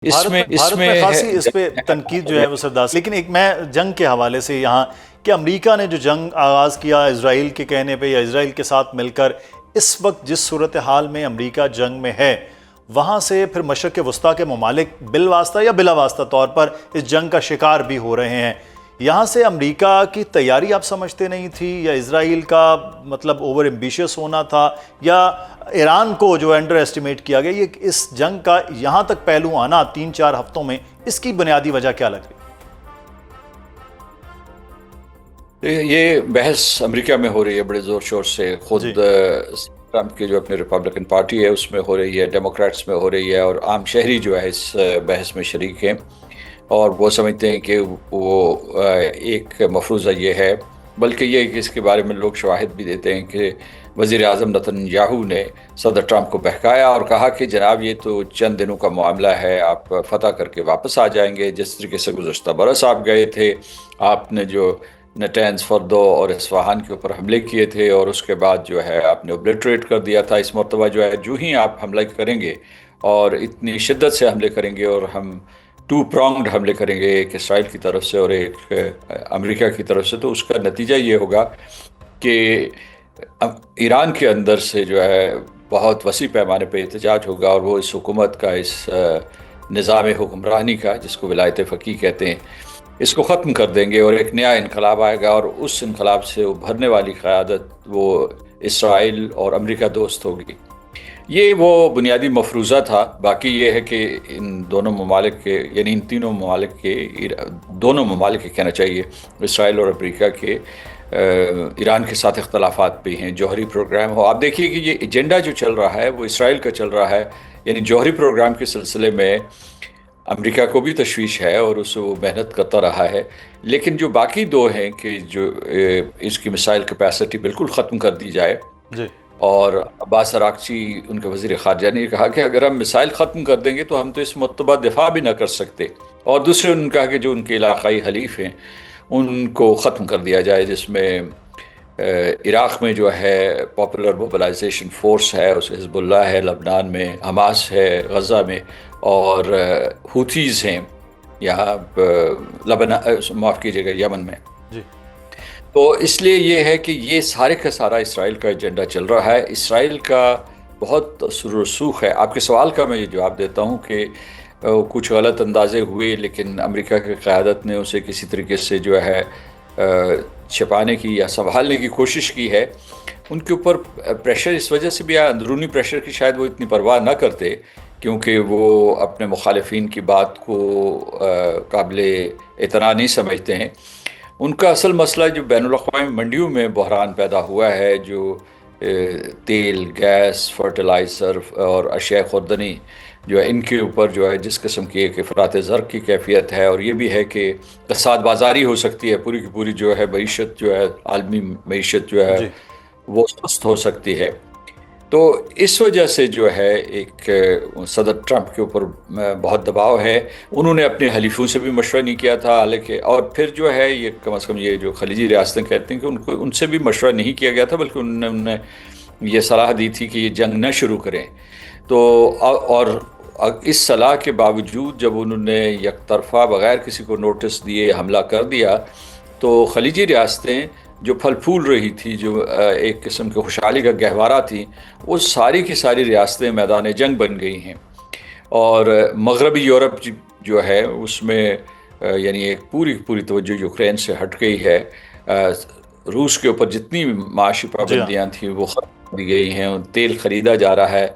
بھارت میں خاصی اس پہ تنقید جو ہے وہ سردار، لیکن ایک میں جنگ کے حوالے سے یہاں کہ امریکہ نے جو جنگ آغاز کیا اسرائیل کے کہنے پہ یا اسرائیل کے ساتھ مل کر، اس وقت جس صورتحال میں امریکہ جنگ میں ہے، وہاں سے پھر مشرق وسطیٰ کے ممالک بالواسطہ یا بلا واسطہ طور پر اس جنگ کا شکار بھی ہو رہے ہیں۔ یہاں سے امریکہ کی تیاری آپ سمجھتے نہیں تھی، یا اسرائیل کا مطلب اوور ایمبیشس ہونا تھا، یا ایران کو جو انڈر ایسٹیمیٹ کیا گیا؟ یہ اس جنگ کا یہاں تک پہلو آنا 3-4 ہفتوں میں، اس کی بنیادی وجہ کیا لگ رہی ہے؟ یہ بحث امریکہ میں ہو رہی ہے بڑے زور شور سے، خود ٹرمپ کی جو اپنی ریپبلکن پارٹی ہے اس میں ہو رہی ہے، ڈیموکریٹس میں ہو رہی ہے، اور عام شہری جو ہے اس بحث میں شریک ہیں، اور وہ سمجھتے ہیں کہ وہ ایک مفروضہ یہ ہے، بلکہ یہ کہ اس کے بارے میں لوگ شواہد بھی دیتے ہیں کہ وزیر اعظم نتن یاہو نے صدر ٹرمپ کو بہکایا اور کہا کہ جناب یہ تو چند دنوں کا معاملہ ہے، آپ فتح کر کے واپس آ جائیں گے، جس طریقے سے گزشتہ برس آپ گئے تھے، آپ نے جو نٹینز، فردو اور اصفہان کے اوپر حملے کیے تھے، اور اس کے بعد جو ہے آپ نے اوبلیٹریٹ کر دیا تھا، اس مرتبہ جو ہے جو ہی آپ حملہ کریں گے اور اتنی شدت سے حملے کریں گے، اور ہم 2 پرونگڈ حملے کریں گے، ایک اسرائیل کی طرف سے اور ایک امریکہ کی طرف سے، تو اس کا نتیجہ یہ ہوگا کہ ایران کے اندر سے جو ہے بہت وسیع پیمانے پہ احتجاج ہوگا، اور وہ اس حکومت کا، اس نظام حکمرانی کا جس کو ولایت فقیہ کہتے ہیں، اس کو ختم کر دیں گے، اور ایک نیا انقلاب آئے گا، اور اس انقلاب سے ابھرنے والی قیادت وہ اسرائیل اور امریکہ دوست ہوگی۔ یہ وہ بنیادی مفروضہ تھا۔ باقی یہ ہے کہ ان دونوں ممالک کے، یعنی ان تینوں ممالک کے، دونوں ممالک کے کہنا چاہیے، اسرائیل اور امریکہ کے، ایران کے ساتھ اختلافات بھی ہیں، جوہری پروگرام ہو۔ آپ دیکھیے کہ یہ ایجنڈا جو چل رہا ہے وہ اسرائیل کا چل رہا ہے، یعنی جوہری پروگرام کے سلسلے میں امریکہ کو بھی تشویش ہے اور اس وہ محنت کرتا رہا ہے، لیکن جو باقی دو ہیں کہ جو اس کی میسائل کیپیسٹی بالکل ختم کر دی جائے، اور عباس اراغچی ان کے وزیر خارجہ نے کہا کہ اگر ہم میسائل ختم کر دیں گے تو ہم تو اس مرتبہ دفاع بھی نہ کر سکتے، اور دوسرے انہوں نے کہا کہ جو ان کے علاقائی حلیف ہیں ان کو ختم کر دیا جائے، جس میں عراق میں جو ہے پاپولر موبلائزیشن فورس ہے، اس حزب اللہ ہے، لبنان میں حماس ہے، غزہ میں، اور ہوتھیز ہیں یہاں معاف کیجیے گا یمن میں۔ تو اس لیے یہ ہے کہ یہ سارے کا سارا اسرائیل کا ایجنڈا چل رہا ہے، اسرائیل کا بہت سر و رسوخ ہے۔ آپ کے سوال کا میں یہ جواب دیتا ہوں کہ کچھ غلط اندازے ہوئے، لیکن امریکہ کی قیادت نے اسے کسی طریقے سے جو ہے چھپانے کی یا سنبھالنے کی کوشش کی ہے۔ ان کے اوپر پریشر اس وجہ سے بھی آیا، اندرونی پریشر کی شاید وہ اتنی پرواہ نہ کرتے، کیونکہ وہ اپنے مخالفین کی بات کو قابل اعتراض نہیں سمجھتے ہیں۔ ان کا اصل مسئلہ جو بین الاقوامی منڈیوں میں بحران پیدا ہوا ہے، جو تیل، گیس، فرٹیلائزر اور اشیاء خوردنی جو ہے، ان کے اوپر جو ہے جس قسم کی ایک افراط زر کی کیفیت ہے، اور یہ بھی ہے کہ کساد بازاری ہو سکتی ہے، پوری کی پوری جو ہے معیشت جو ہے، عالمی معیشت جو ہے وہ سست ہو سکتی ہے۔ تو اس وجہ سے جو ہے ایک صدر ٹرمپ کے اوپر بہت دباؤ ہے۔ انہوں نے اپنے حلیفوں سے بھی مشورہ نہیں کیا تھا، حالانکہ، اور پھر جو ہے یہ کم از کم یہ جو خلیجی ریاستیں کہتے ہیں کہ ان سے بھی مشورہ نہیں کیا گیا تھا، بلکہ انہوں نے یہ صلاح دی تھی کہ یہ جنگ نہ شروع کریں۔ تو اور اس صلاح کے باوجود جب انہوں نے یک طرفہ بغیر کسی کو نوٹس دیے حملہ کر دیا، تو خلیجی ریاستیں جو پھل پھول رہی تھی، جو ایک قسم کی خوشحالی کا گہوارہ تھی، وہ ساری کی ساری ریاستیں میدان جنگ بن گئی ہیں، اور مغربی یورپ جو ہے اس میں یعنی ایک پوری توجہ یوکرین سے ہٹ گئی ہے۔ روس کے اوپر جتنی معاشی پابندیاں تھیں وہ ختم کر دی گئی ہیں، تیل خریدا جا رہا ہے،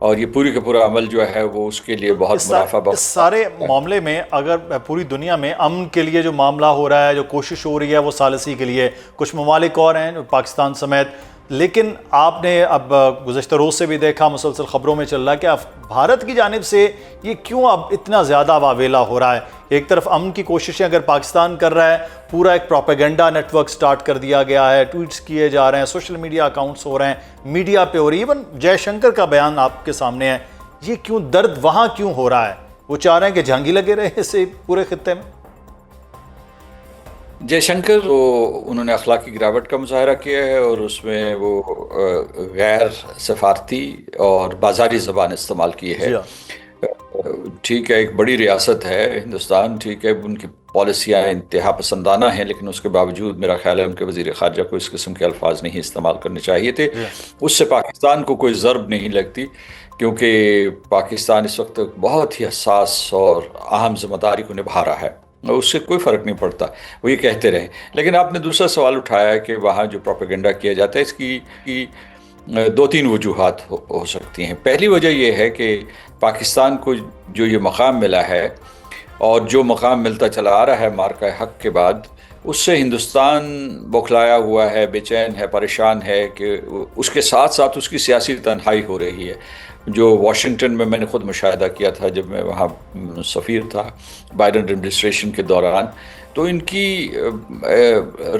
اور یہ پوری کا پورا عمل جو ہے وہ اس کے لیے بہت منافع بخش۔ اس سارے معاملے میں اگر پوری دنیا میں امن کے لیے جو معاملہ ہو رہا ہے، جو کوشش ہو رہی ہے وہ ثالثی کے لیے، کچھ ممالک اور ہیں پاکستان سمیت، لیکن آپ نے اب گزشتہ روز سے بھی دیکھا، مسلسل خبروں میں چل رہا ہے کہ بھارت کی جانب سے یہ کیوں اب اتنا زیادہ واویلا ہو رہا ہے؟ ایک طرف امن کی کوششیں اگر پاکستان کر رہا ہے، پورا ایک پروپیگنڈا نیٹ ورک سٹارٹ کر دیا گیا ہے، ٹویٹس کیے جا رہے ہیں، سوشل میڈیا اکاؤنٹس ہو رہے ہیں، میڈیا پہ ہو رہی ہے، ایون جے شنکر کا بیان آپ کے سامنے ہے۔ یہ کیوں درد وہاں کیوں ہو رہا ہے؟ وہ چاہ رہے ہیں کہ جنگ ہی لگے رہے اس سے پورے خطے میں۔ جے شنکر انہوں نے اخلاقی گراوٹ کا مظاہرہ کیا ہے، اور اس میں وہ غیر سفارتی اور بازاری زبان استعمال کی ہے۔ ٹھیک ہے، ایک بڑی ریاست ہے ہندوستان، ٹھیک ہے، ان کی پالیسیاں انتہا پسندانہ ہیں، لیکن اس کے باوجود میرا خیال ہے ان کے وزیر خارجہ کو اس قسم کے الفاظ نہیں استعمال کرنے چاہیے تھے. اس سے پاکستان کو کوئی ضرب نہیں لگتی، کیونکہ پاکستان اس وقت بہت ہی حساس اور اہم ذمہ داری کو نبھا رہا ہے، اس سے کوئی فرق نہیں پڑتا، وہ یہ کہتے رہیں. لیکن آپ نے دوسرا سوال اٹھایا کہ وہاں جو پروپیگنڈا کیا جاتا ہے، اس کی دو تین وجوہات ہو سکتی ہیں. پہلی وجہ یہ ہے کہ پاکستان کو جو یہ مقام ملا ہے اور جو مقام ملتا چلا آ رہا ہے مارکہ حق کے بعد، اس سے ہندوستان بوکھلایا ہوا ہے، بے چین ہے، پریشان ہے کہ اس کے ساتھ ساتھ اس کی سیاسی تنہائی ہو رہی ہے، جو واشنگٹن میں نے خود مشاہدہ کیا تھا جب میں وہاں سفیر تھا بائیڈن ایڈمنسٹریشن کے دوران. تو ان کی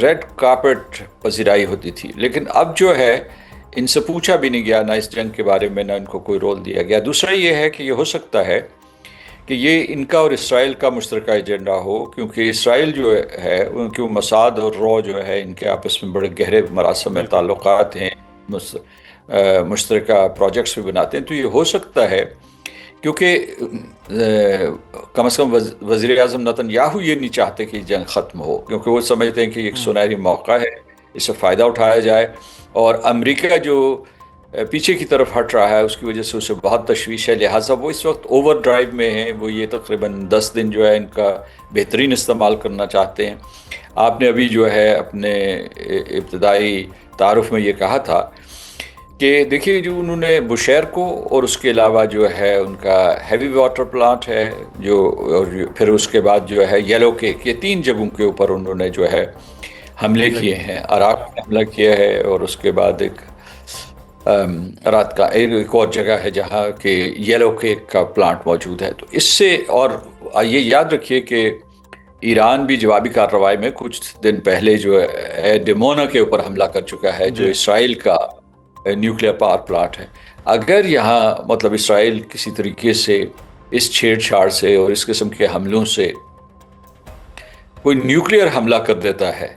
ریڈ کارپٹ پذیرائی ہوتی تھی، لیکن اب جو ہے ان سے پوچھا بھی نہیں گیا، نہ اس جنگ کے بارے میں نہ ان کو کوئی رول دیا گیا. دوسرا یہ ہے کہ یہ ہو سکتا ہے کہ یہ ان کا اور اسرائیل کا مشترکہ ایجنڈا ہو، کیونکہ اسرائیل جو ہے ان کی مساد اور رو جو ہے ان کے آپس میں بڑے گہرے مراسم میں تعلقات ہیں، مشترکہ پروجیکٹس بھی بناتے ہیں. تو یہ ہو سکتا ہے کیونکہ کم از کم وزیر اعظم نتن یاہو یہ نہیں چاہتے کہ جنگ ختم ہو، کیونکہ وہ سمجھتے ہیں کہ ایک سنہری موقع ہے، اس سے فائدہ اٹھایا جائے. اور امریکہ جو پیچھے کی طرف ہٹ رہا ہے اس کی وجہ سے اسے بہت تشویش ہے، لہٰذا وہ اس وقت اوور ڈرائیو میں ہیں. وہ یہ تقریباً 10 دن جو ہے ان کا بہترین استعمال کرنا چاہتے ہیں. آپ نے ابھی جو ہے اپنے ابتدائی تعارف میں یہ کہا تھا کہ دیکھیے جو انہوں نے بشیر کو اور اس کے علاوہ جو ہے ان کا ہیوی واٹر پلانٹ ہے جو، اور پھر اس کے بعد جو ہے یلو کیک، یہ 3 جگہوں کے اوپر انہوں نے جو ہے حملے کیے ہیں. عراق میں حملہ کیا ہے اور اس کے بعد ایک رات کا ایک اور جگہ ہے جہاں کہ یلو کیک کا پلانٹ موجود ہے. تو اس سے، اور یہ یاد رکھیے کہ ایران بھی جوابی کارروائی میں کچھ دن پہلے جو ہے ڈیمونا کے اوپر حملہ کر چکا ہے، جو اسرائیل کا نیوکلیئر پاور پلانٹ ہے. اگر یہاں مطلب اسرائیل کسی طریقے سے اس چھیڑ چھاڑ سے اور اس قسم کے حملوں سے کوئی نیوکلیئر حملہ کر دیتا ہے،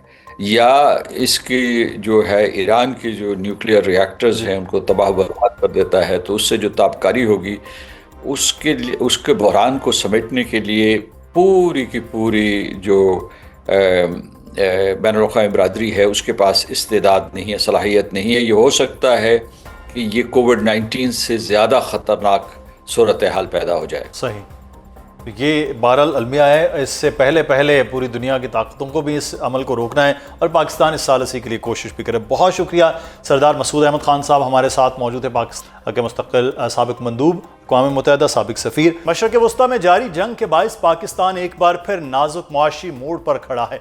یا اس کی جو ہے ایران کے جو نیوکلیئر ریاکٹرز ہیں ان کو تباہ برباد کر دیتا ہے، تو اس سے جو تابکاری ہوگی اس کے بحران کو سمیٹنے کے لیے پوری کی پوری جو بین الاقوامی برادری ہے اس کے پاس استعداد نہیں ہے، صلاحیت نہیں ہے. یہ ہو سکتا ہے کہ یہ کووڈ-19 سے زیادہ خطرناک صورتحال پیدا ہو جائے. صحیح. یہ بہرحال المیہ ہے، اس سے پہلے پوری دنیا کی طاقتوں کو بھی اس عمل کو روکنا ہے اور پاکستان اس ثالثی کے لیے کوشش بھی کرے. بہت شکریہ سردار مسعود احمد خان صاحب ہمارے ساتھ موجود ہیں، پاکستان کے مستقل سابق مندوب، اقوام متحدہ سابق سفیر. مشرق وسطیٰ میں جاری جنگ کے باعث پاکستان ایک بار پھر نازک معاشی موڑ پر کھڑا ہے.